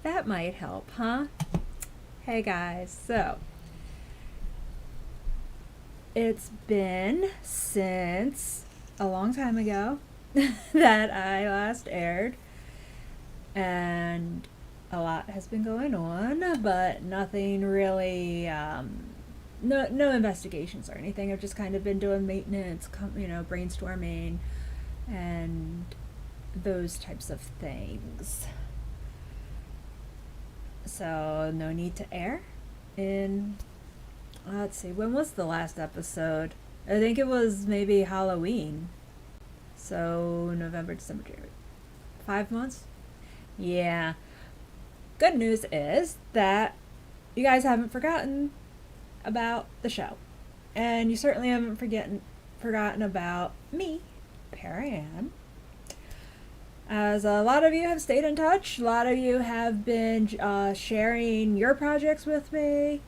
That might help, huh? Hey guys, so it's been since a long time ago that I last aired, and a lot has been going on, but nothing really, no investigations or anything. I've just kind of been doing maintenance, brainstorming, and those types of things. So no need to air in, let's see, when was the last episode? I think it was maybe Halloween. So November, December, January. 5 months? Yeah. Good news is that you guys haven't forgotten about the show. And you certainly haven't forgotten about me, Parahan. As a lot of you have stayed in touch, a lot of you have been sharing your projects with me.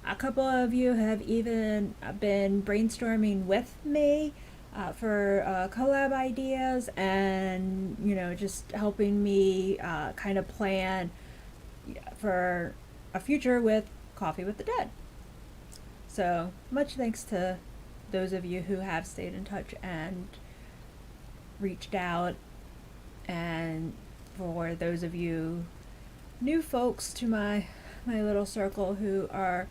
A couple of you have even been brainstorming with me for collab ideas, and just helping me kind of plan for a future with Coffee with the Dead. So much thanks to those of you who have stayed in touch and reached out, and for those of you new folks to my little circle who are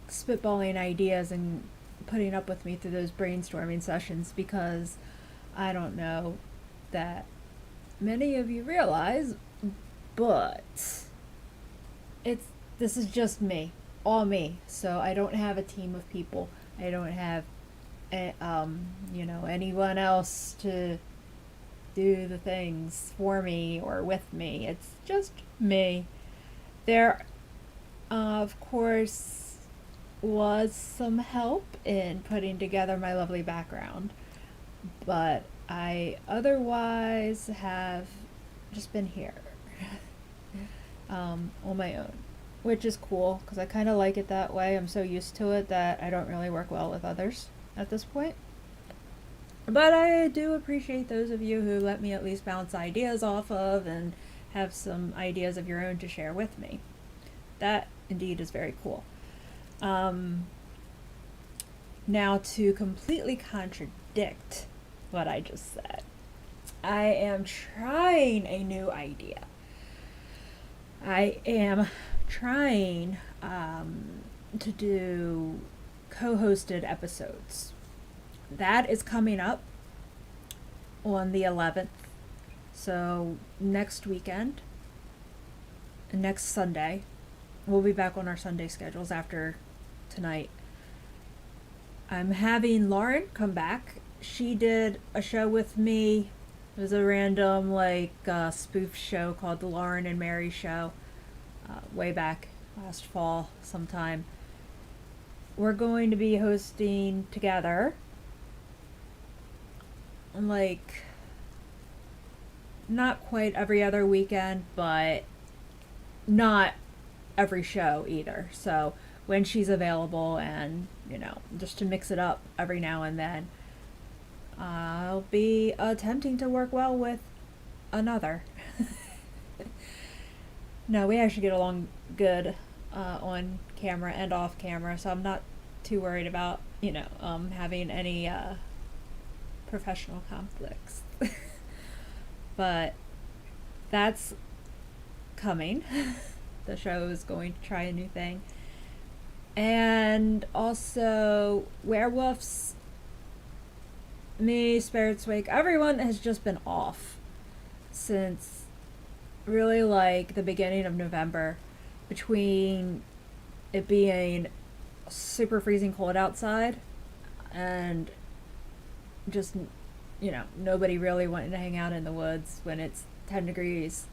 spitballing ideas and putting up with me through those brainstorming sessions, because I don't know that many of you realize, but this is just me, all me. So I don't have a team of people. I don't have anyone else to do the things for me or with me. It's just me. There, of course, was some help in putting together my lovely background, but I otherwise have just been here on my own, which is cool because I kind of like it that way. I'm so used to it that I don't really work well with others at this point. But I do appreciate those of you who let me at least bounce ideas off of and have some ideas of your own to share with me. That indeed is very cool. Now, to completely contradict what I just said, I am trying a new idea. I am trying to do co-hosted episodes. That is coming up on the 11th. So next weekend, next Sunday, we'll be back on our Sunday schedules after tonight. I'm having Lauren come back. She did a show with me. It was a random spoof show called The Lauren and Mary Show, way back last fall sometime. We're going to be hosting together, not quite every other weekend, but not every show either. So when she's available, and just to mix it up every now and then, I'll be attempting to work well with another. No, we actually get along good on camera and off camera, so I'm not too worried about having any professional conflicts. But that's coming. The show is going to try a new thing. And also werewolves, me, Spirits Wake, everyone has just been off since really the beginning of November, between it being super freezing cold outside and just nobody really wanting to hang out in the woods when it's 10 degrees,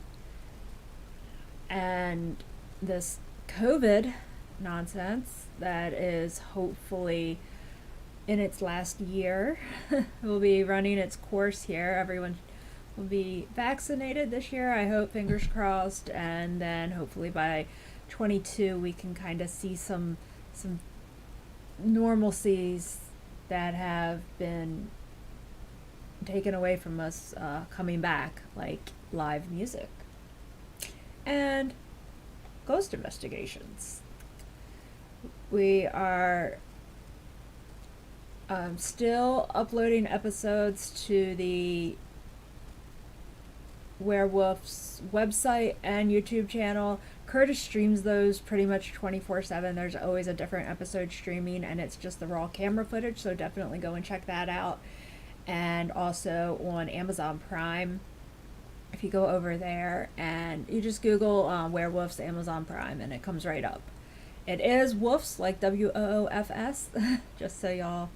and this COVID nonsense that is hopefully in its last year will be running its course here. Everyone will be vaccinated this year, I hope, fingers crossed, and then hopefully by 22 we can kind of see some normalcies that have been taken away from us coming back, like live music and ghost investigations. We are still uploading episodes to the Werewolves website and YouTube channel. Curtis streams those pretty much 24/7. There's always a different episode streaming, and it's just the raw camera footage, so definitely go and check that out. And also on Amazon Prime, if you go over there and you just Google Werewolves Amazon Prime, and it comes right up. It is Woofs, like WOOFS, just so y'all,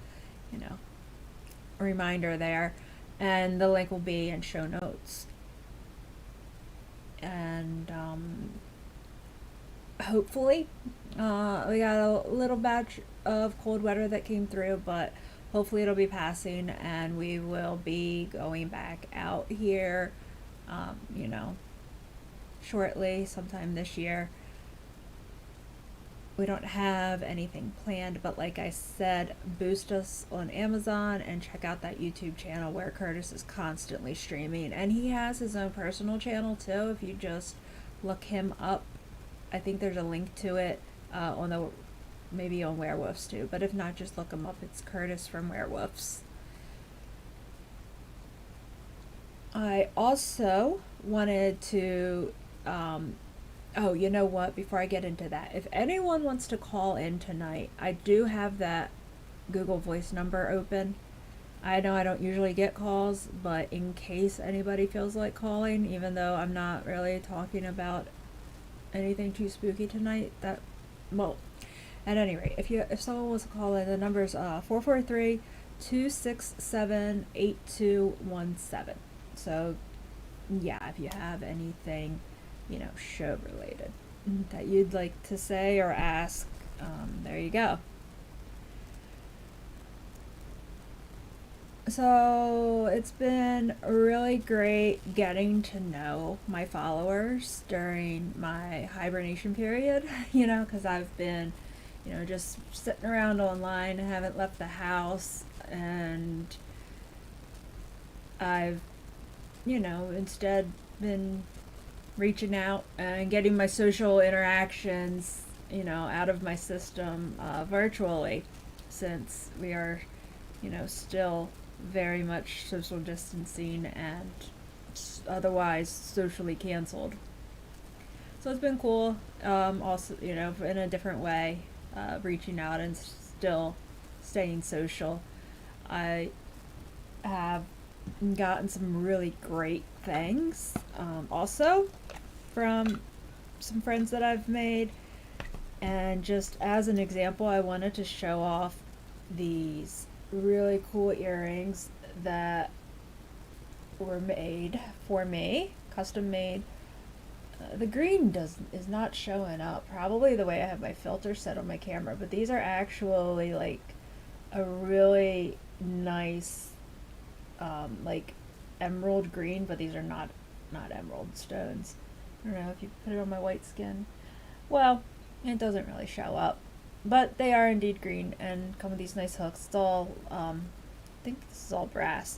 a reminder there. And the link will be in show notes. And hopefully, we got a little batch of cold weather that came through, but hopefully it'll be passing, and we will be going back out here, shortly, sometime this year. We don't have anything planned, but like I said, boost us on Amazon and check out that YouTube channel where Curtis is constantly streaming. And he has his own personal channel too, if you just look him up. I think there's a link to it maybe on Werewolves too, but if not, just look him up. It's Curtis from Werewolves. I also wanted to oh, you know what? Before I get into that, if anyone wants to call in tonight, I do have that Google Voice number open. I know I don't usually get calls, but in case anybody feels like calling, even though I'm not really talking about anything too spooky tonight, at any rate, if someone wants to call in, the number is 443-267-8217. So, yeah, if you have anything show related that you'd like to say or ask, there you go. So it's been really great getting to know my followers during my hibernation period, because I've been, just sitting around online and haven't left the house, and I've, instead been reaching out and getting my social interactions, out of my system virtually, since we are, still very much social distancing and otherwise socially canceled. So it's been cool, also, in a different way, reaching out and still staying social. I have gotten some really great things, also from some friends that I've made. And just as an example, I wanted to show off these really cool earrings that were made for me, custom made. The green is not showing up, probably the way I have my filter set on my camera, but these are actually like a really nice like emerald green, but these are not emerald stones. I don't know if you put it on my white skin. Well, it doesn't really show up, but they are indeed green and come with these nice hooks. It's all, I think this is all brass.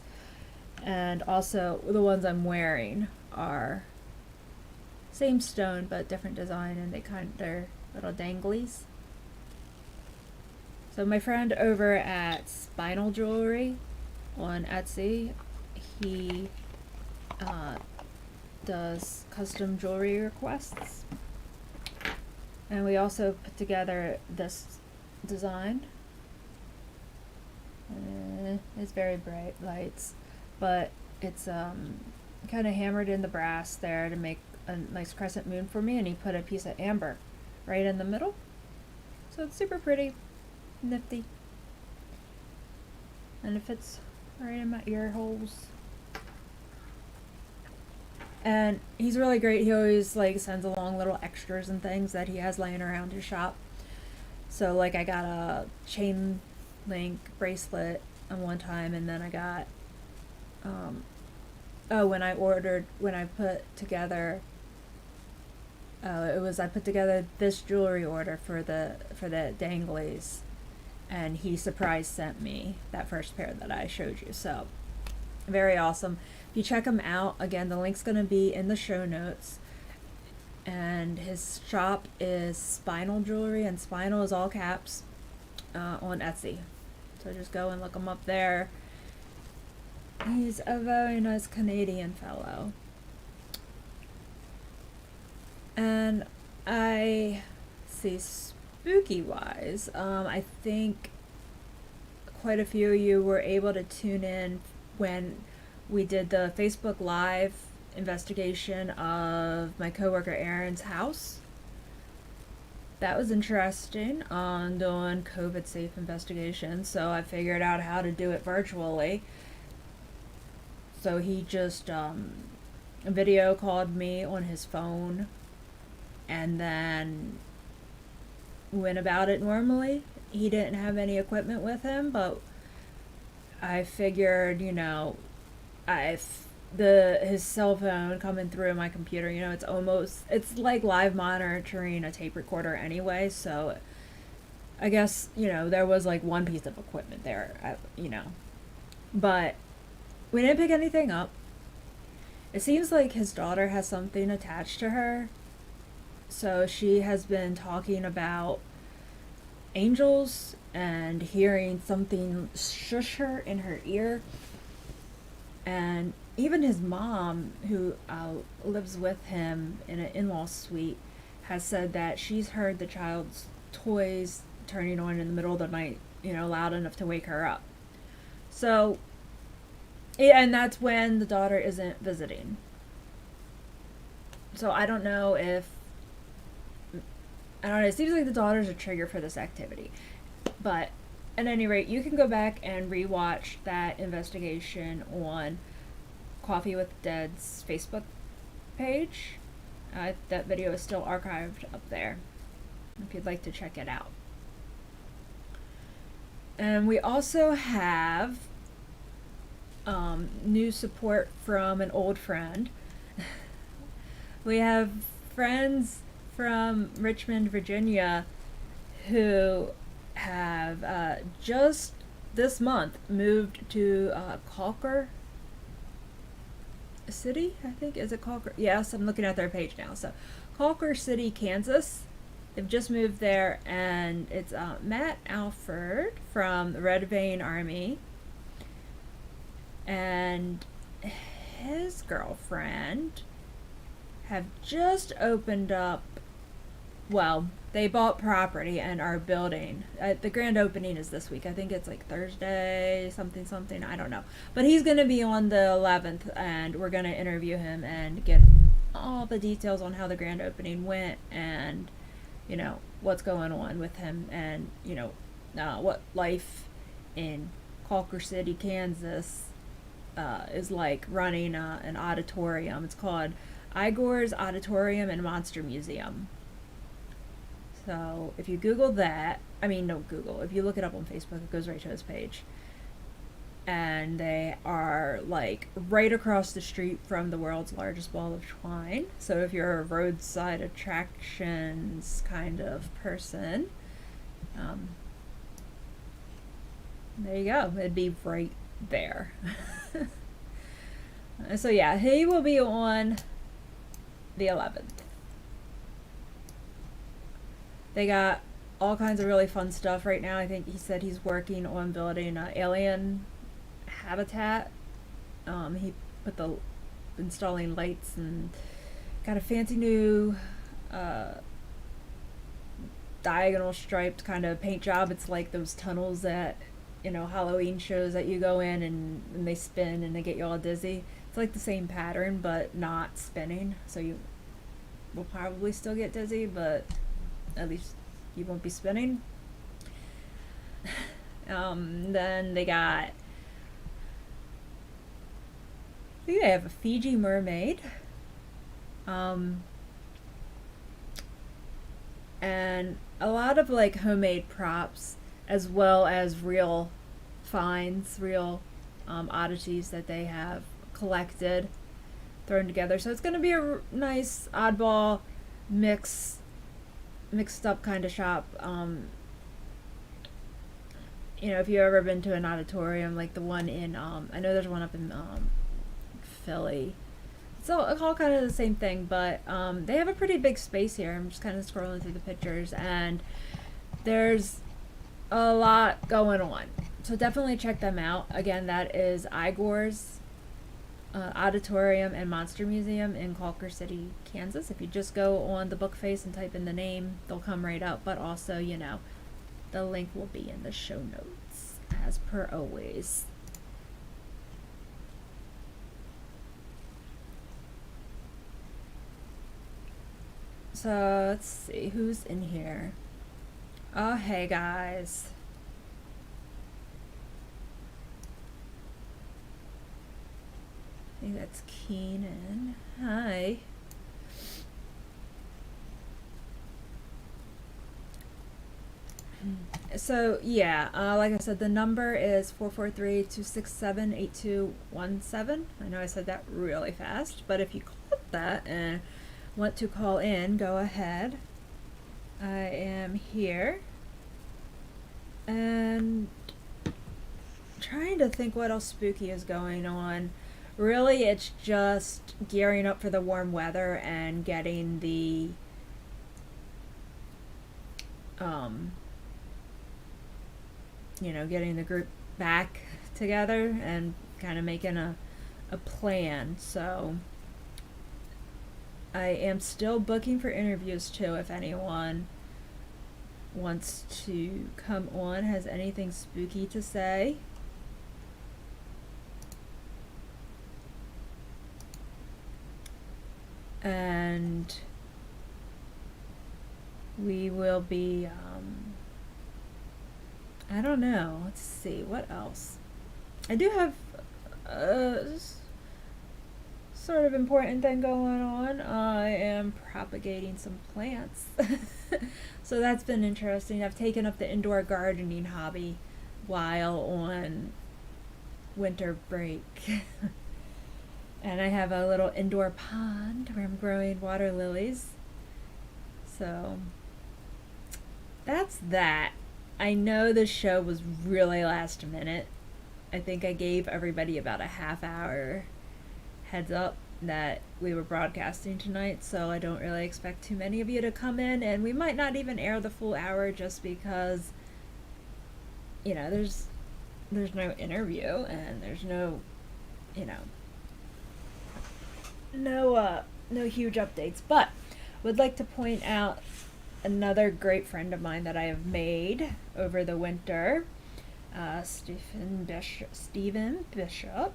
And also the ones I'm wearing are same stone but different design, and they're little danglies. So my friend over at 𝕬𝕚𝕚 on Etsy, he does custom jewelry requests, and we also put together this design. It's very bright lights, but it's kind of hammered in the brass there to make a nice crescent moon for me, and he put a piece of amber right in the middle, so it's super pretty, nifty, and it fits right in my ear holes. And he's really great. He always sends along little extras and things that he has laying around his shop. So I got a chain link bracelet on one time, and then I got when I put together I put together this jewelry order for the danglies, and he surprise sent me that first pair that I showed you. So Very awesome. If you check him out, again, the link's going to be in the show notes. And his shop is Spinal Jewelry, and Spinal is all caps, on Etsy. So just go and look him up there. He's a very nice Canadian fellow. And I see, spooky wise, I think quite a few of you were able to tune in when we did the Facebook Live investigation of my coworker Aaron's house. That was interesting on doing COVID safe investigation, so I figured out how to do it virtually. So he just video called me on his phone and then went about it normally. He didn't have any equipment with him, but I figured, his cell phone coming through my computer, it's like live monitoring a tape recorder anyway, so I guess, there was like one piece of equipment there, but we didn't pick anything up. It seems like his daughter has something attached to her, so she has been talking about angels and hearing something shush her in her ear. And even his mom, who lives with him in an in-law suite, has said that she's heard the child's toys turning on in the middle of the night, loud enough to wake her up. So, yeah, and that's when the daughter isn't visiting. So I don't know, it seems like the daughter's a trigger for this activity. But at any rate, you can go back and rewatch that investigation on Coffee with Dead's Facebook page. That video is still archived up there if you'd like to check it out. And we also have new support from an old friend. We have friends from Richmond, Virginia, who have just this month moved to Calker City, I think. Is it Calker? Yes, I'm looking at their page now. So, Calker City, Kansas. They've just moved there, and it's Matt Alford from the Red Vein Army and his girlfriend have just opened up. Well, they bought property and are building. The grand opening is this week. I think it's like Thursday, something. I don't know. But he's going to be on the 11th, and we're going to interview him and get all the details on how the grand opening went and, what's going on with him and, what life in Calker City, Kansas is like running an auditorium. It's called Igor's Auditorium and Monster Museum. So if you Google that, if you look it up on Facebook, it goes right to his page. And they are like right across the street from the world's largest ball of twine. So if you're a roadside attractions kind of person, there you go. It'd be right there. So yeah, he will be on the 11th. They got all kinds of really fun stuff right now. I think he said he's working on building an alien habitat. He put installing lights and got a fancy new diagonal striped kind of paint job. It's like those tunnels that, Halloween shows that you go in and they spin and they get you all dizzy. It's like the same pattern, but not spinning. So you will probably still get dizzy, but at least you won't be spinning. Then they got, I think they have a Fiji mermaid. And a lot of like homemade props as well as real finds, real oddities that they have collected, thrown together. So it's going to be a nice oddball mixed up kind of shop. you know, if you've ever been to an auditorium, like the one in, I know there's one up in Philly. So it's all kind of the same thing, but they have a pretty big space here. I'm just kind of scrolling through the pictures, and there's a lot going on. So definitely check them out. Again, that is Igor's Auditorium and Monster Museum in Culver City, Kansas. If you just go on the book face and type in the name, they'll come right up. But also, you know, the link will be in the show notes, as per always. So let's see who's in here. Oh, hey guys. I think that's Keenan. Hi. So yeah, like I said, the number is 443-267-8217. I know I said that really fast, but if you click that and want to call in, go ahead. I am here and trying to think what else spooky is going on. Really, it's just gearing up for the warm weather and getting the you know, getting the group back together and kind of making a plan. So I am still booking for interviews too, if anyone wants to come on, has anything spooky to say. And we will be, I don't know, let's see, what else? I do have sort of important thing going on. I am propagating some plants. So that's been interesting. I've taken up the indoor gardening hobby while on winter break. And I have a little indoor pond where I'm growing water lilies. So that's that. I know this show was really last minute. I think I gave everybody about a half hour heads up that we were broadcasting tonight, so I don't really expect too many of you to come in, and we might not even air the full hour just because, you know, there's no interview and there's no, you know, no huge updates. But would like to point out another great friend of mine that I have made over the winter, Stephen Bishop,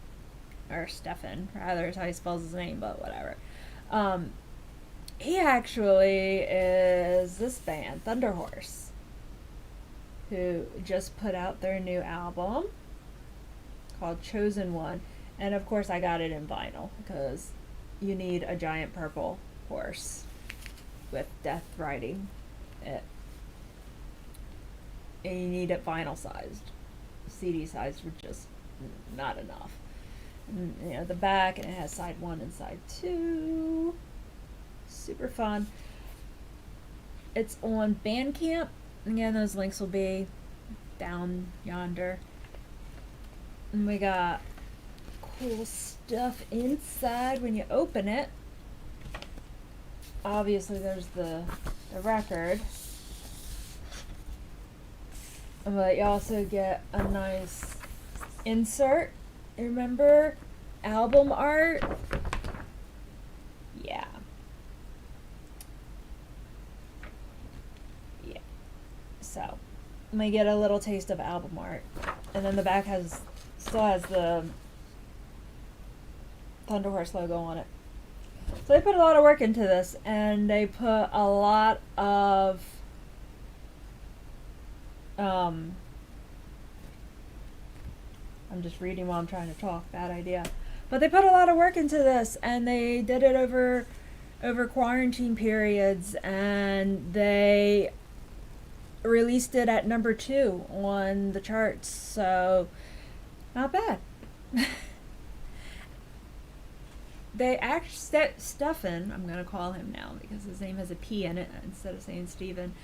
or Stefan, rather, is how he spells his name, but whatever. He actually is this band, Thunder Horse, who just put out their new album called Chosen One. And of course I got it in vinyl because you need a giant purple horse with death riding it. And you need it vinyl sized. CD sized was just not enough. And, you know, the back, and it has side 1 and side 2. Super fun. It's on Bandcamp. Again, those links will be down yonder. And we got cool stuff inside when you open it. Obviously there's the record, but you also get a nice insert. Remember album art? Yeah. So I'm gonna get a little taste of album art, and then the back still has the Thunder Horse logo on it. So they put a lot of work into this, and they put a lot of I'm just reading while I'm trying to talk, bad idea. But they put a lot of work into this, and they did it over quarantine periods, and they released it at number 2 on the charts, so not bad. They actually, Stefan, I'm going to call him now because his name has a P in it instead of saying Steven.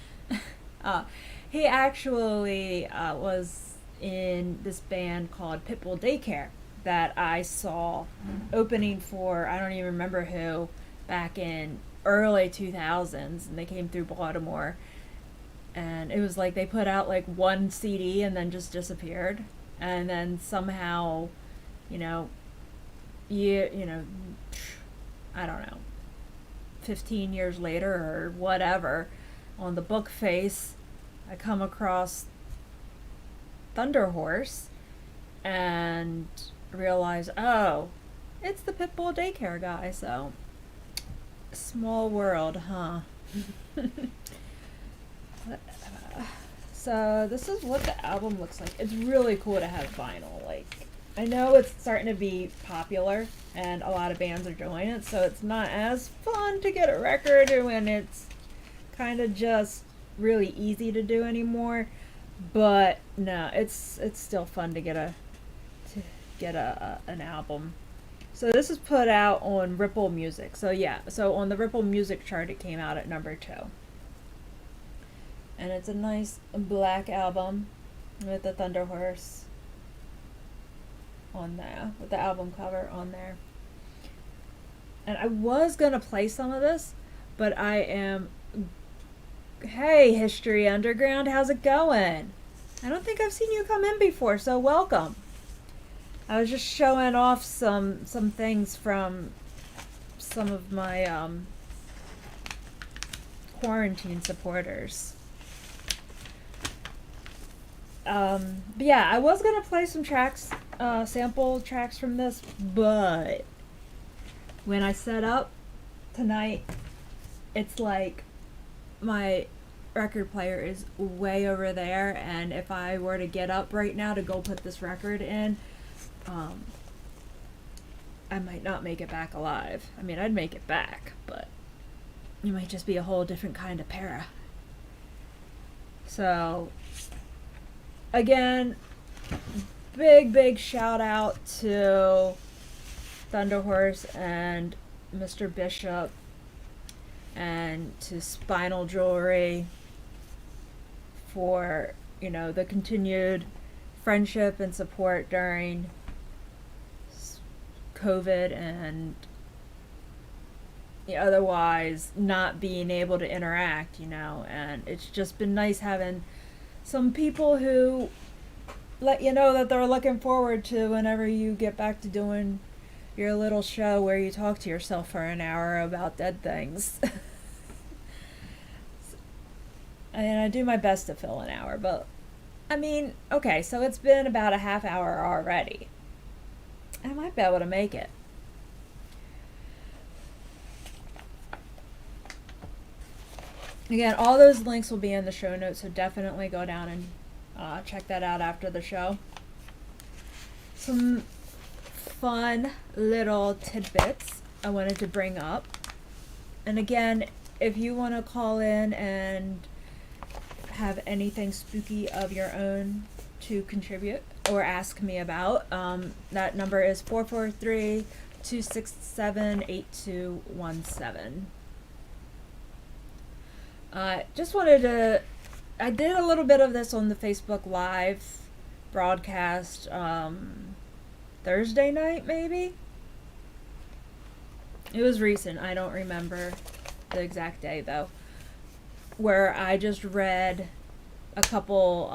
He actually was in this band called Pitbull Daycare that I saw opening for, I don't even remember who, back in early 2000s, and they came through Baltimore. And it was like they put out like one CD and then just disappeared. And then somehow, you know, I don't know, 15 years later or whatever, on the book face, I come across Thunder Horse and realize, oh, it's the Pitbull Daycare guy. So, small world, huh? So this is what the album looks like. It's really cool to have vinyl. Like, I know it's starting to be popular and a lot of bands are doing it, so it's not as fun to get a record when it's kind of just really easy to do anymore. But no, it's still fun to get an album. So this is put out on Ripple Music. So yeah, so on the Ripple Music chart it came out at number 2. And it's a nice black album with the Thunder Horse on there, with the album cover on there. And I was gonna play some of this, but I am. Hey, History Underground, how's it going? I don't think I've seen you come in before, so welcome. I was just showing off some things from some of my quarantine supporters. But yeah, I was gonna play some tracks, sample tracks from this, but when I set up tonight, it's like my record player is way over there, and if I were to get up right now to go put this record in, I might not make it back alive. I mean, I'd make it back, but it might just be a whole different kind of para. So, again, big shout out to Thunder Horse and Mr. Bishop and to Spinal Jewelry for, the continued friendship and support during COVID and otherwise not being able to interact, and it's just been nice having some people who let you know that they're looking forward to whenever you get back to doing your little show where you talk to yourself for an hour about dead things. And I do my best to fill an hour, but I mean, okay, so it's been about a half hour already. I might be able to make it. Again, all those links will be in the show notes, so definitely go down and check that out after the show. Some fun little tidbits I wanted to bring up. And again, if you want to call in and have anything spooky of your own to contribute or ask me about, that number is 443-267-8217. Just wanted to, I did a little bit of this on the Facebook Live broadcast Thursday night, maybe? It was recent, I don't remember the exact day though, where I just read a couple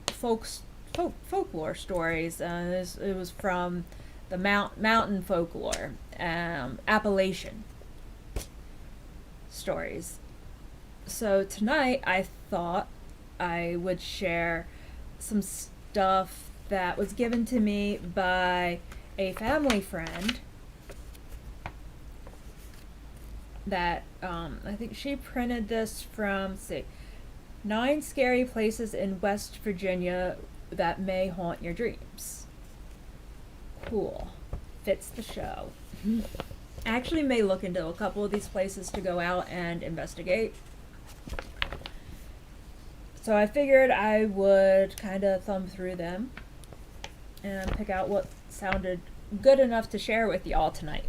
folklore stories. It was from the mountain folklore, Appalachian stories. So tonight I thought I would share some stuff that was given to me by a family friend that I think she printed this from, 9 Scary Places in West Virginia That May Haunt Your Dreams. Cool. Fits the show. I actually may look into a couple of these places to go out and investigate. So I figured I would kind of thumb through them and pick out what sounded good enough to share with y'all tonight.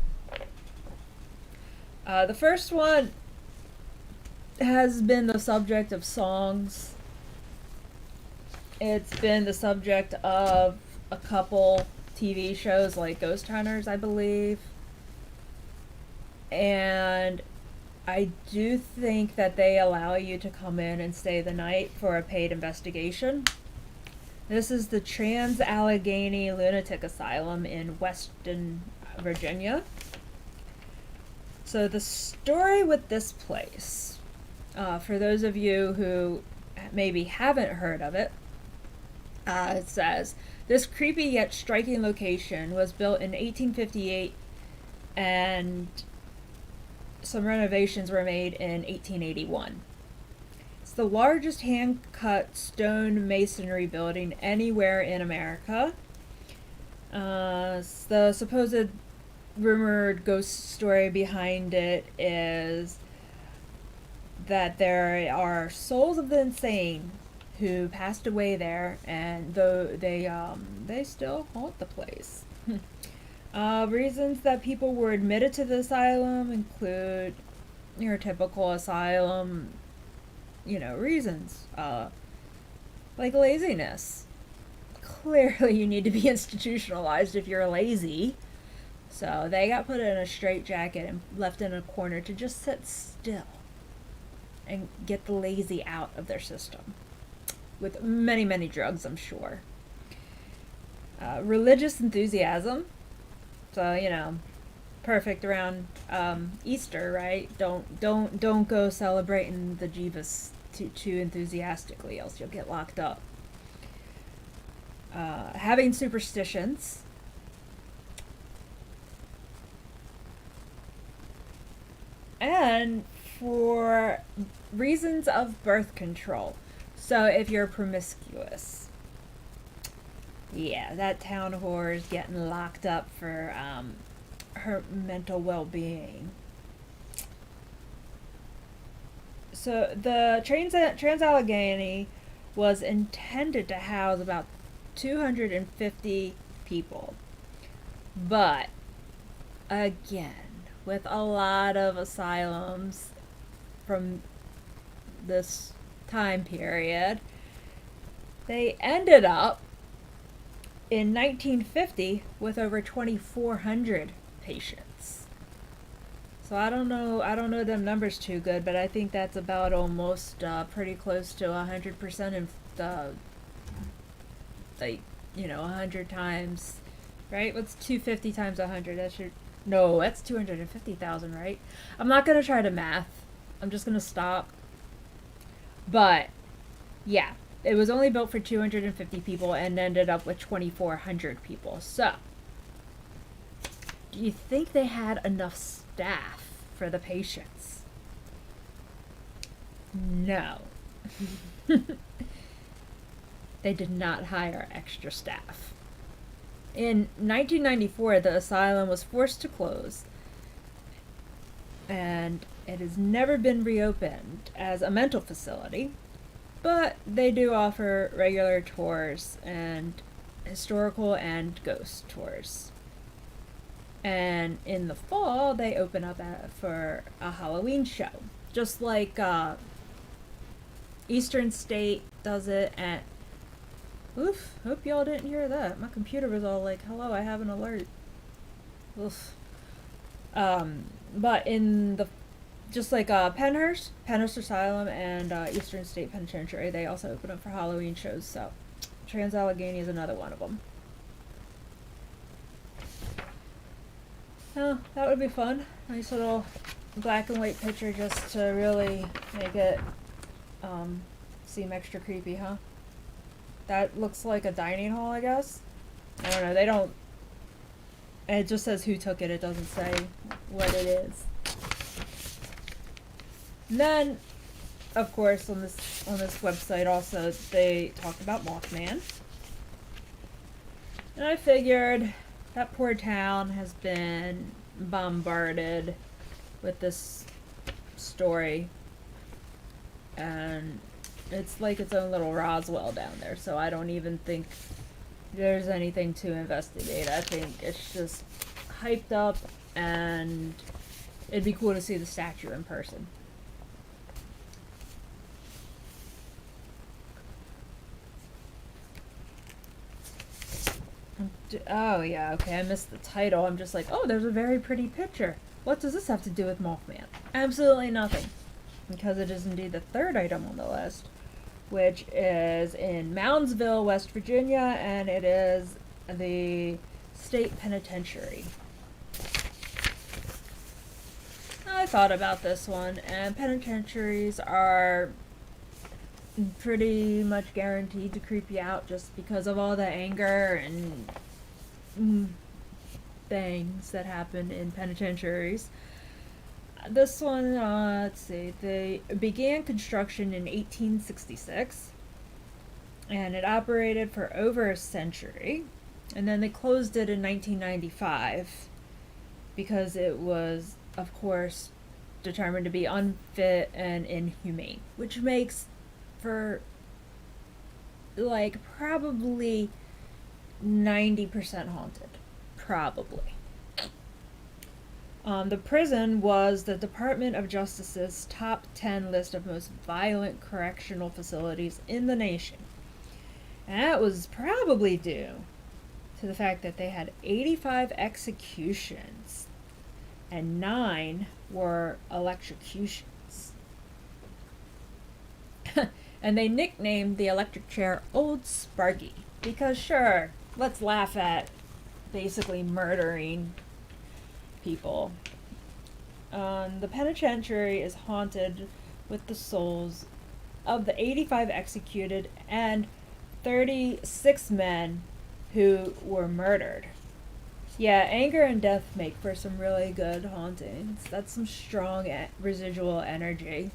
The first one has been the subject of songs It's been the subject of a couple TV shows like Ghost Hunters, I believe. And I do think that they allow you to come in and stay the night for a paid investigation. This is the 𝕬𝕤𝕚𝕚 Lunatic Asylum in Western Virginia. So the story with this place, for those of you who maybe haven't heard of it, it says, this creepy yet striking location was built in 1858 and some renovations were made in 1881. It's the largest hand-cut stone masonry building anywhere in America. The supposed rumored ghost story behind it is that there are souls of the insane who passed away there, and though they still haunt the place. Reasons that people were admitted to the asylum include your typical asylum, reasons, like laziness. Clearly you need to be institutionalized if you're lazy. So they got put in a straitjacket and left in a corner to just sit still and get the lazy out of their system. With many, many drugs, I'm sure. Religious enthusiasm. So, perfect around Easter, right? Don't go celebrating the Jeebus too enthusiastically, else you'll get locked up. Having superstitions. And for reasons of birth control. So if you're promiscuous, yeah, that town whore is getting locked up for her mental well-being. So the 𝕬𝕤𝕚𝕚 was intended to house about 250 people. But, again, with a lot of asylums from this time period, they ended up in 1950 with over 2,400 patients. So I don't know them numbers too good, but I think that's about almost pretty close to 100% of the, 100 times, right? What's 250 times 100? That's 250,000, right? I'm not gonna try to math. I'm just gonna stop. But, yeah, it was only built for 250 people and ended up with 2,400 people. So, do you think they had enough staff for the patients? No. They did not hire extra staff. In 1994, the asylum was forced to close, and it has never been reopened as a mental facility, but they do offer regular tours and historical and ghost tours. And in the fall, they open up for a Halloween show, just like Eastern State does it at... Oof, hope y'all didn't hear that. My computer was all like, hello, I have an alert. Oof. But in the... Just like Penhurst Asylum and Eastern State Penitentiary, they also open up for Halloween shows, so 𝕬𝕤𝕚𝕚 is another one of them. Oh, that would be fun. Nice little black and white picture just to really make it seem extra creepy, huh? That looks like a dining hall, I guess. I don't know, they don't... It just says who took it, it doesn't say what it is. And then, of course, on this website also, they talk about Mothman. And I figured that poor town has been bombarded with this story. And it's like its own little Roswell down there, so I don't even think there's anything to investigate. I think it's just hyped up, and it'd be cool to see the statue in person. Oh, yeah, okay, I missed the title. I'm just like, oh, there's a very pretty picture. What does this have to do with Mothman? Absolutely nothing. Because it is indeed the third item on the list, which is in Moundsville, West Virginia, and it is the state penitentiary. I thought about this one, and penitentiaries are pretty much guaranteed to creep you out just because of all the anger and things that happen in penitentiaries. This one, let's see, they began construction in 1866, and it operated for over a century, and then they closed it in 1995 because it was, of course, determined to be unfit and inhumane, which makes for like probably 90% haunted. Probably. The prison was the Department of Justice's top 10 list of most violent correctional facilities in the nation. And that was probably due to the fact that they had 85 executions and 9 were electrocutions. And they nicknamed the electric chair Old Sparky because, sure, let's laugh at basically murdering people. The penitentiary is haunted with the souls of the 85 executed and 36 men who were murdered. Yeah, anger and death make for some really good hauntings. That's some strong residual energy.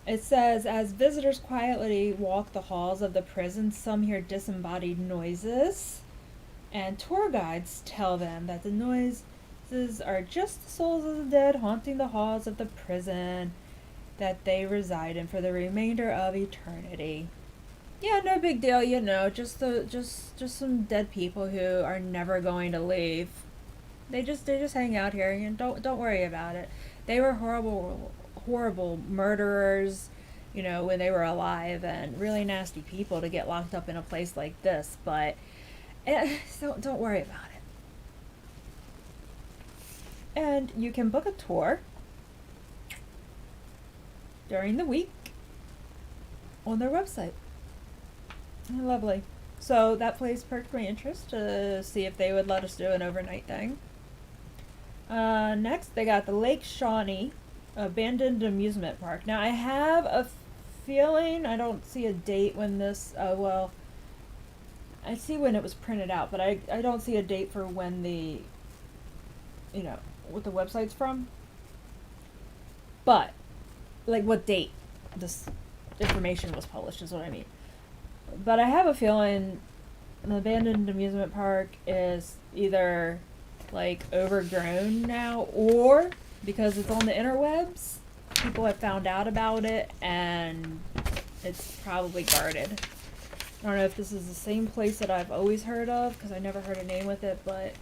It says, as visitors quietly walk the halls of the prison, some hear disembodied noises, and tour guides tell them that the noises are just the souls of the dead haunting the halls of the prison that they reside in for the remainder of eternity. Yeah, no big deal, you know, just some dead people who are never going to leave. They just hang out here, and don't worry about it. They were horrible murderers, you know, when they were alive, and really nasty people to get locked up in a place like this, but don't worry about it. And you can book a tour during the week on their website. Lovely. So that place perked my interest to see if they would let us do an overnight thing. Next, they got the Lake Shawnee Abandoned Amusement Park. Now, I have a feeling, I don't see a date when this, well, I see when it was printed out, but I don't see a date for when the, you know, what the website's from. But, like, what date this information was published is what I mean. But I have a feeling the Abandoned Amusement Park is either, like, overgrown now, or because it's on the interwebs, people have found out about it, and it's probably guarded. I don't know if this is the same place that I've always heard of, because I never heard a name with it, but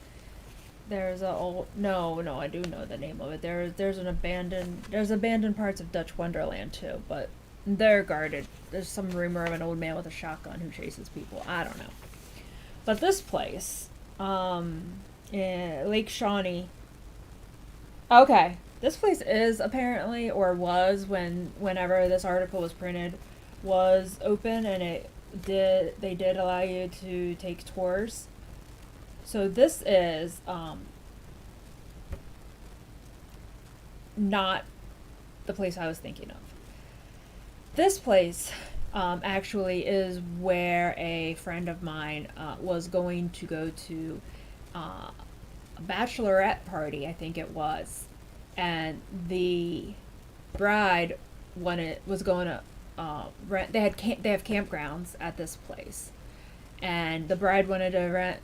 there's a old, no, I do know the name of it. There's abandoned parts of Dutch Wonderland too, but they're guarded. There's some rumor of an old man with a shotgun who chases people. I don't know. But this place, in Lake Shawnee. Okay, this place is apparently, or was whenever this article was printed, was open, and they did allow you to take tours. So this is not the place I was thinking of. This place actually is where a friend of mine was going to go to a bachelorette party, I think it was, and the bride was going to rent. They have campgrounds at this place, and the bride wanted to rent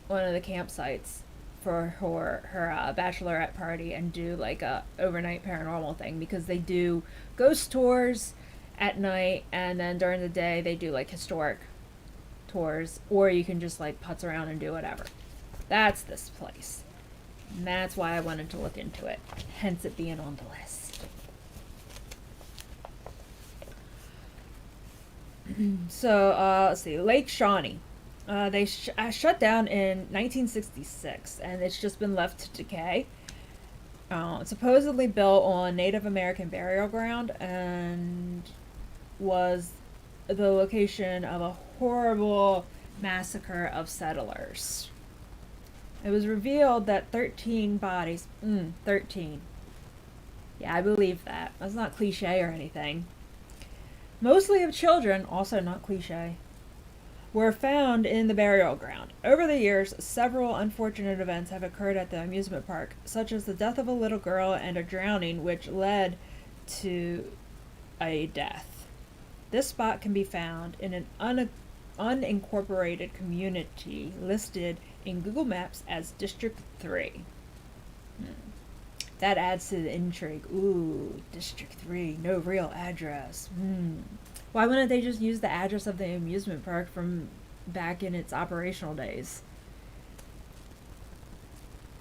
one of the campsites for her bachelorette party and do like a overnight paranormal thing, because they do ghost tours at night, and then during the day they do like historic tours, or you can just like putz around and do whatever. That's this place, and that's why I wanted to look into it, hence it being on the list. So, let's see, Lake Shawnee. They shut down in 1966, and it's just been left to decay. It's supposedly built on Native American burial ground and was the location of a horrible massacre of settlers. It was revealed that 13 bodies, 13. Yeah, I believe that. That's not cliche or anything. Mostly of children, also not cliche, were found in the burial ground. Over the years, several unfortunate events have occurred at the amusement park, such as the death of a little girl and a drowning, which led to a death. This spot can be found in an unincorporated community listed in Google Maps as District 3. That adds to the intrigue. Ooh, District 3, no real address. Why wouldn't they just use the address of the amusement park from back in its operational days?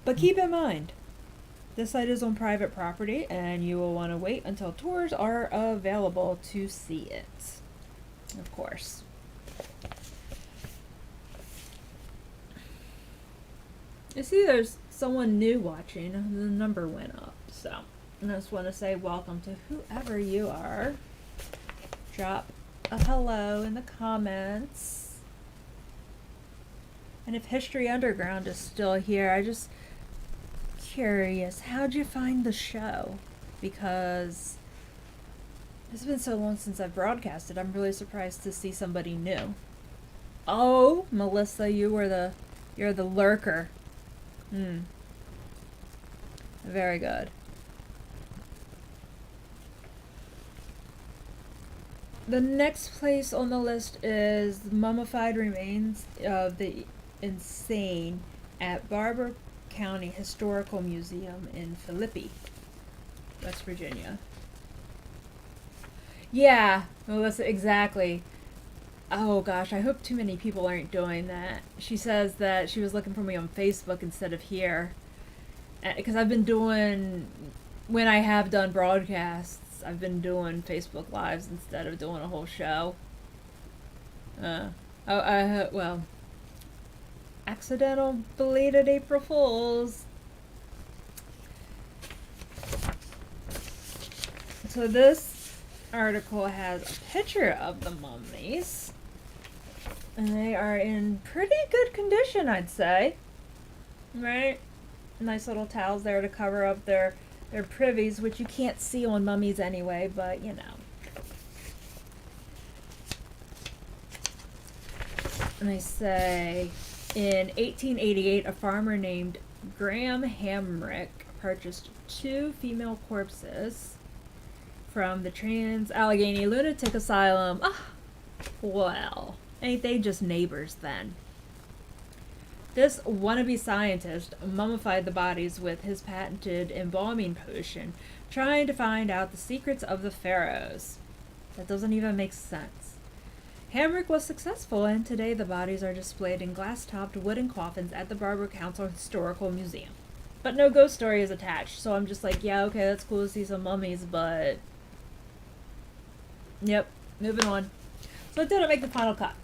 But keep in mind, this site is on private property, and you will want to wait until tours are available to see it. Of course. I see there's someone new watching. The number went up, so I just want to say welcome to whoever you are. Drop a hello in the comments. And if History Underground is still here, I just curious, how'd you find the show? Because it's been so long since I've broadcasted. I'm really surprised to see somebody new. Oh, Melissa, you're the lurker. Very good. The next place on the list is the mummified remains of the insane at Barber County Historical Museum in Philippi, West Virginia. Yeah, Melissa, exactly. Oh gosh, I hope too many people aren't doing that. She says that she was looking for me on Facebook instead of here. Because I've been doing, when I have done broadcasts, I've been doing Facebook Lives instead of doing a whole show. Well, accidental belated April Fools. So this article has a picture of the mummies. And they are in pretty good condition, I'd say. Right? Nice little towels there to cover up their privies, which you can't see on mummies anyway, but you know. And they say, in 1888, a farmer named 𝕬𝕬𝕤 purchased 2 female corpses from the Trans-Allegheny Lunatic Asylum. Well, ain't they just neighbors then? This wannabe scientist mummified the bodies with his patented embalming potion, trying to find out the secrets of the pharaohs. That doesn't even make sense. 𝕬𝕤 was successful, and today the bodies are displayed in glass-topped wooden coffins at the Barber Council Historical Museum. But no ghost story is attached, so I'm just like, yeah, okay, that's cool to see some mummies, but... Yep, moving on. So it didn't make the final cut,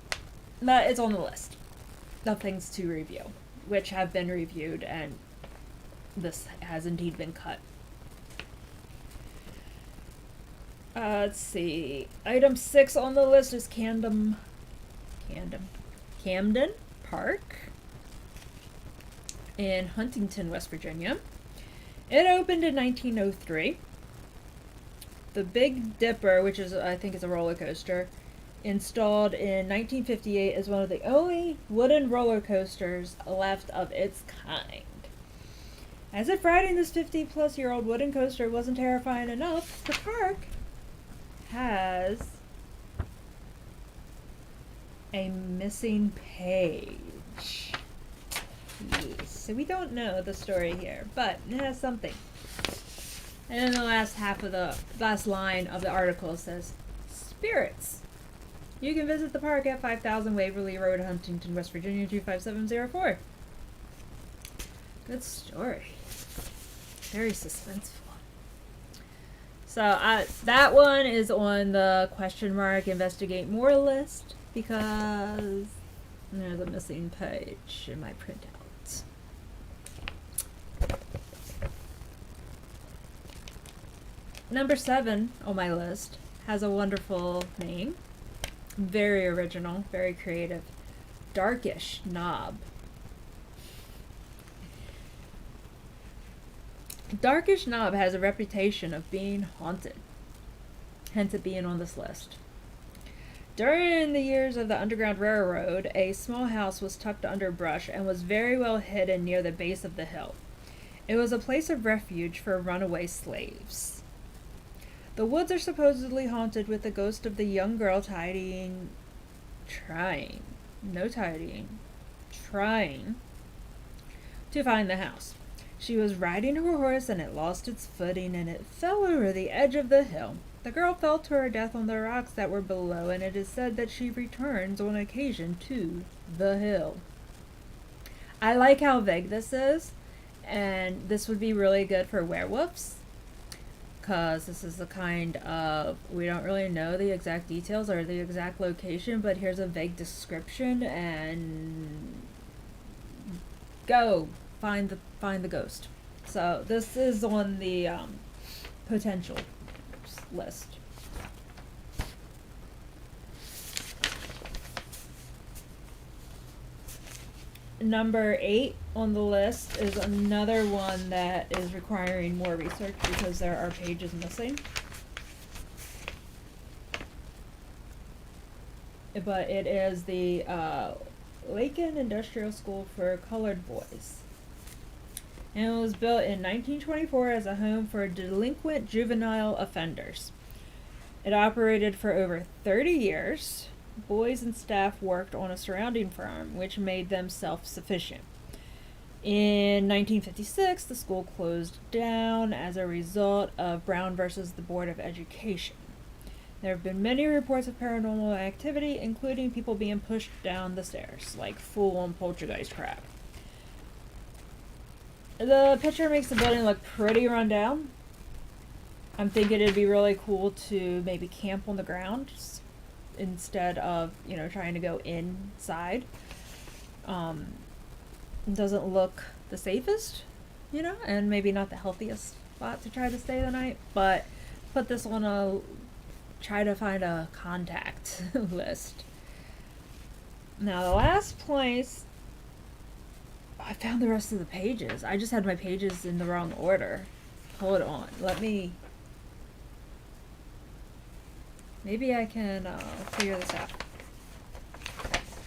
but it's on the list of things to review, which have been reviewed, and this has indeed been cut. Let's see. Item 6 on the list is Camden Park in Huntington, West Virginia. It opened in 1903. The Big Dipper, which is, I think, is a roller coaster, installed in 1958, is one of the only wooden roller coasters left of its kind. As if riding this 50-plus-year-old wooden coaster wasn't terrifying enough, the park has a missing page. Yes. So we don't know the story here, but it has something. And then the last line of the article says, spirits. You can visit the park at 5000 Waverly Road, Huntington, West Virginia, 25704. Good story. Very suspenseful. So that one is on the question mark investigate more list because there's a missing page in my printout. Number 7 on my list has a wonderful name. Very original, very creative. Darkish Knob. Darkish Knob has a reputation of being haunted, hence it being on this list. During the years of the Underground Railroad, a small house was tucked under brush and was very well hidden near the base of the hill. It was a place of refuge for runaway slaves. The woods are supposedly haunted with the ghost of the young girl trying to find the house. She was riding her horse and it lost its footing and it fell over the edge of the hill. The girl fell to her death on the rocks that were below, and it is said that she returns on occasion to the hill. I like how vague this is, and this would be really good for werewolves, because this is the kind of, we don't really know the exact details or the exact location, but here's a vague description, and go find the ghost. So this is on the potential list. Number 8 on the list is another one that is requiring more research because there are pages missing. But it is the Lakin Industrial School for Colored Boys. And it was built in 1924 as a home for delinquent juvenile offenders. It operated for over 30 years. Boys and staff worked on a surrounding farm, which made them self-sufficient. In 1956, the school closed down as a result of Brown versus the Board of Education. There have been many reports of paranormal activity, including people being pushed down the stairs, like full-on poltergeist crap. The picture makes the building look pretty run down. I'm thinking it'd be really cool to maybe camp on the ground instead of, trying to go inside. It doesn't look the safest, and maybe not the healthiest spot to try to stay the night, but put this on try to find a contact list. Now, the last place, I found the rest of the pages. I just had my pages in the wrong order. Hold on. Maybe I can figure this out.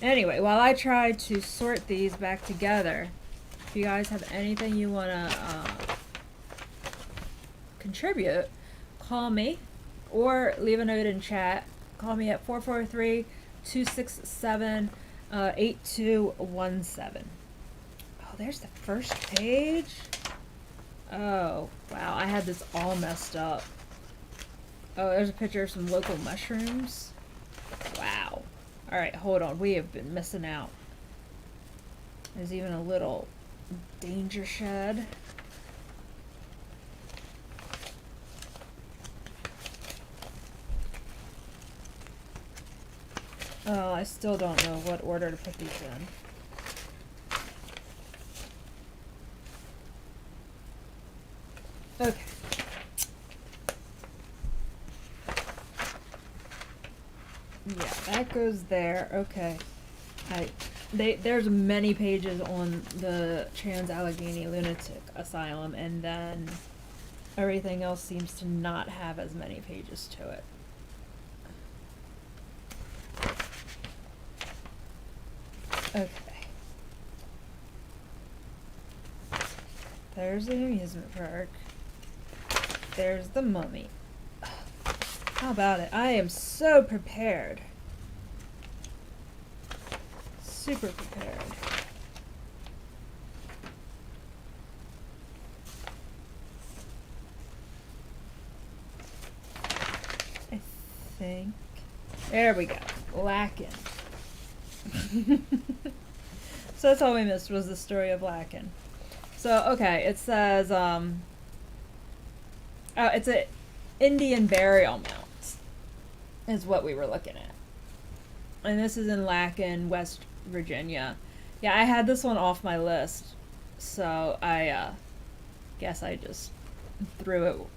Anyway, while I try to sort these back together, if you guys have anything you want to contribute, call me or leave a note in chat. Call me at 443-267-8217. There's the first page. Oh, wow. I had this all messed up. Oh, there's a picture of some local mushrooms. Wow. Alright, hold on. We have been missing out. There's even a little danger shed. Oh, I still don't know what order to put these in. Okay. Yeah, that goes there. Okay. There's many pages on the 𝕊𝕦𝕡𝕡𝕠𝕜 Lunatic Asylum, and then everything else seems to not have as many pages to it. Okay. There's the amusement park. There's the mummy. How about it? I am so prepared. Super prepared. I think. There we go. Lakin. So that's all we missed was the story of Lakin. So, okay, it says, Indian burial mounds is what we were looking at. And this is in Lacken, West Virginia. Yeah, I had this one off my list, so I guess I just threw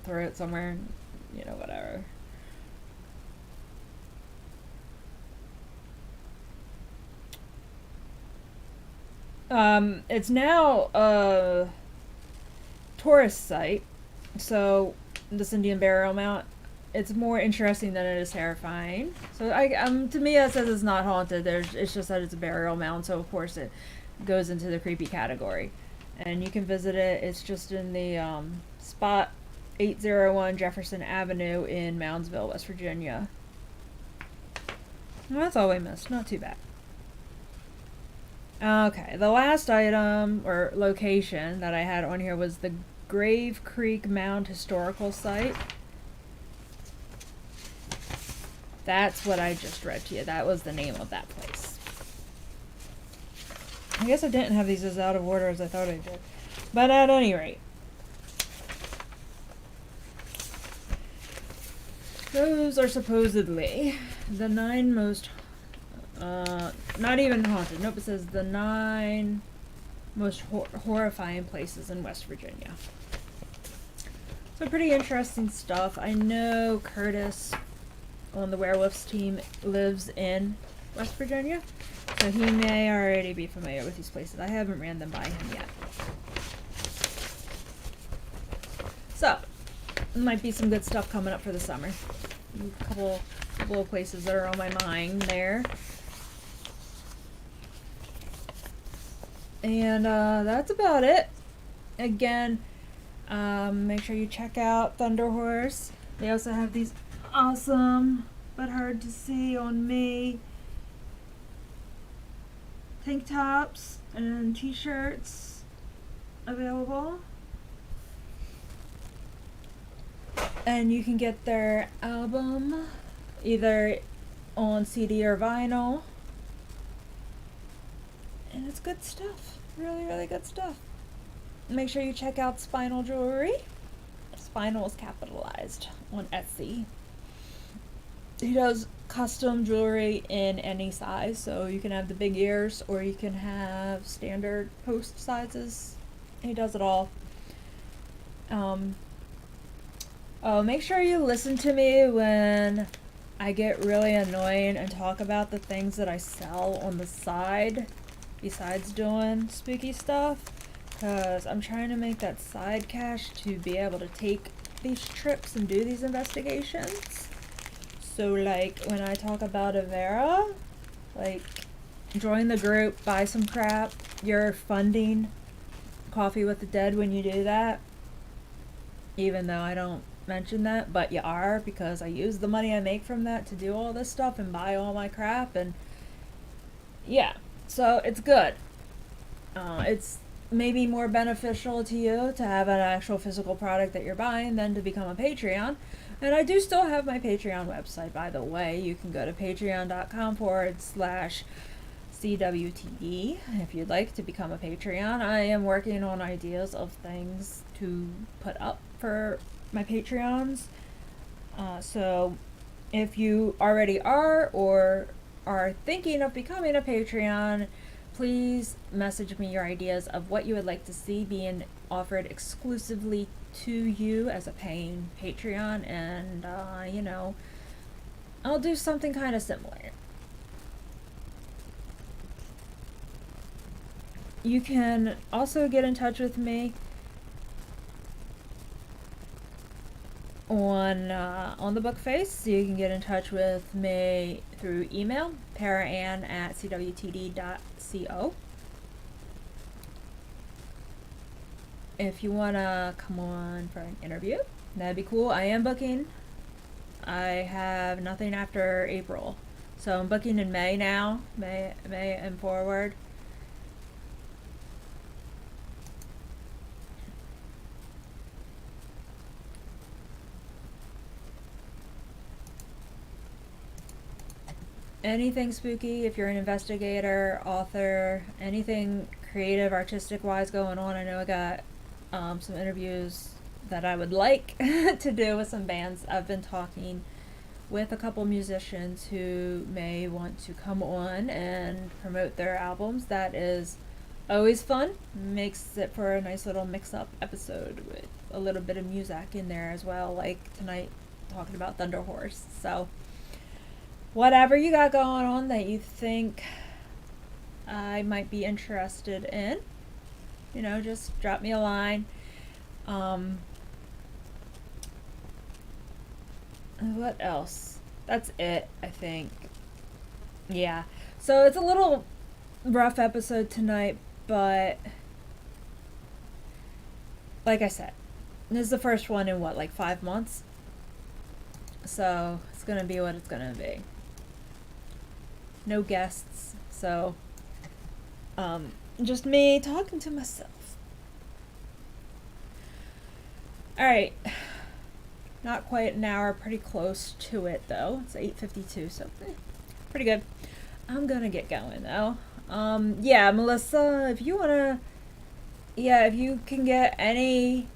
it somewhere, you know, whatever. It's now a tourist site, so this Indian burial mound, it's more interesting than it is terrifying. So to me, it says it's not haunted. It's just that it's a burial mound, so of course it goes into the creepy category. And you can visit it. It's just in the spot 801 Jefferson Avenue in Moundsville, West Virginia. Well, that's all we missed. Not too bad. Okay, the last item or location that I had on here was the Grave Creek Mound Historical Site. That's what I just read to you. That was the name of that place. I guess I didn't have these as out of order as I thought I did. But at any rate, those are supposedly the 9 most, not even haunted. Nope, it says the 9 most horrifying places in West Virginia. So pretty interesting stuff. I know Curtis on the werewolves team lives in West Virginia, so he may already be familiar with these places. I haven't ran them by him yet. So, might be some good stuff coming up for the summer. A couple of places that are on my mind there. And that's about it. Again, make sure you check out Thunder Horse. They also have these awesome but hard to see on me tank tops and t-shirts available. And you can get their album either on CD or vinyl. And it's good stuff. Really, really good stuff. Make sure you check out Spinal Jewelry. Spinal is capitalized on Etsy. He does custom jewelry in any size, so you can have the big ears or you can have standard post sizes. He does it all. Make sure you listen to me when I get really annoying and talk about the things that I sell on the side besides doing spooky stuff, because I'm trying to make that side cash to be able to take these trips and do these investigations. So like when I talk about Avera, like join the group, buy some crap, you're funding Coffee with the Dead when you do that, even though I don't mention that, but you are, because I use the money I make from that to do all this stuff and buy all my crap. And yeah, so it's good. It's maybe more beneficial to you to have an actual physical product that you're buying than to become a Patreon. And I do still have my Patreon website, by the way. You can go to patreon.com/CWTD if you'd like to become a Patreon. I am working on ideas of things to put up for my Patreons. So if you already are or are thinking of becoming a Patreon, please message me your ideas of what you would like to see being offered exclusively to you as a paying Patreon, and you know, I'll do something kind of similar. You can also get in touch with me on the book face. You can get in touch with me through email, paran@cwtd.co. If you want to come on for an interview, that'd be cool. I am booking. I have nothing after April, so I'm booking in May now, May and forward. Anything spooky, if you're an investigator, author, anything creative, artistic wise going on. I know I got some interviews that I would like to do with some bands. I've been talking with a couple musicians who may want to come on and promote their albums. That is always fun. Makes it for a nice little mix-up episode with a little bit of music in there as well, like tonight talking about Thunder Horse. So whatever you got going on that you think I might be interested in, you know, just drop me a line. What else? That's it, I think. Yeah. So it's a little rough episode tonight, but like I said, this is the first one in what, like 5 months? So it's gonna be what it's gonna be. No guests, so just me talking to myself. Alright. Not quite an hour, pretty close to it though. It's 8:52, so pretty good. I'm gonna get going though. Yeah, Melissa, if you wanna, if you can get anything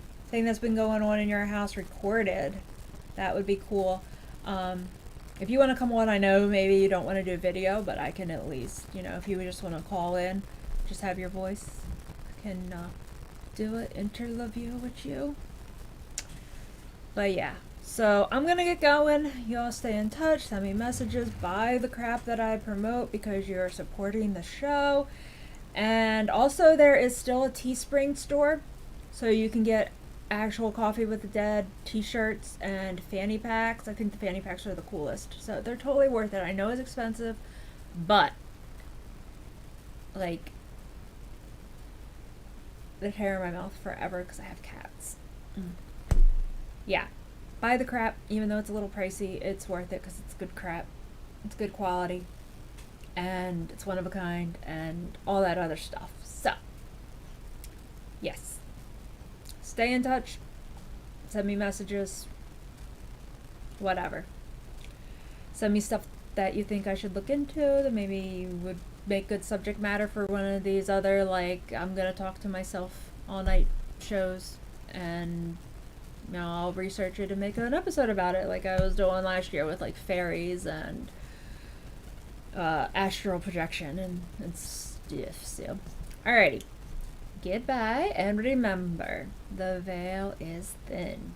that's been going on in your house recorded, that would be cool. If you want to come on, I know maybe you don't want to do a video, but I can at least, you know, if you just want to call in, just have your voice, I can do an interview with you. But yeah, so I'm gonna get going. Y'all stay in touch, send me messages, buy the crap that I promote because you're supporting the show. And also there is still a Teespring store, so you can get actual Coffee with the Dead t-shirts and fanny packs. I think the fanny packs are the coolest, so they're totally worth it. I know it's expensive, but like, the hair in my mouth forever because I have cats. Yeah, buy the crap, even though it's a little pricey. It's worth it because it's good crap, it's good quality, and it's one of a kind, and all that other stuff. So yes, stay in touch, send me messages, whatever. Send me stuff that you think I should look into that maybe would make good subject matter for one of these other, like, I'm gonna talk to myself all night shows, and you know, I'll research it and make an episode about it, like I was doing last year with like fairies and astral projection and stuff. So alrighty, goodbye, and remember, the veil is thin.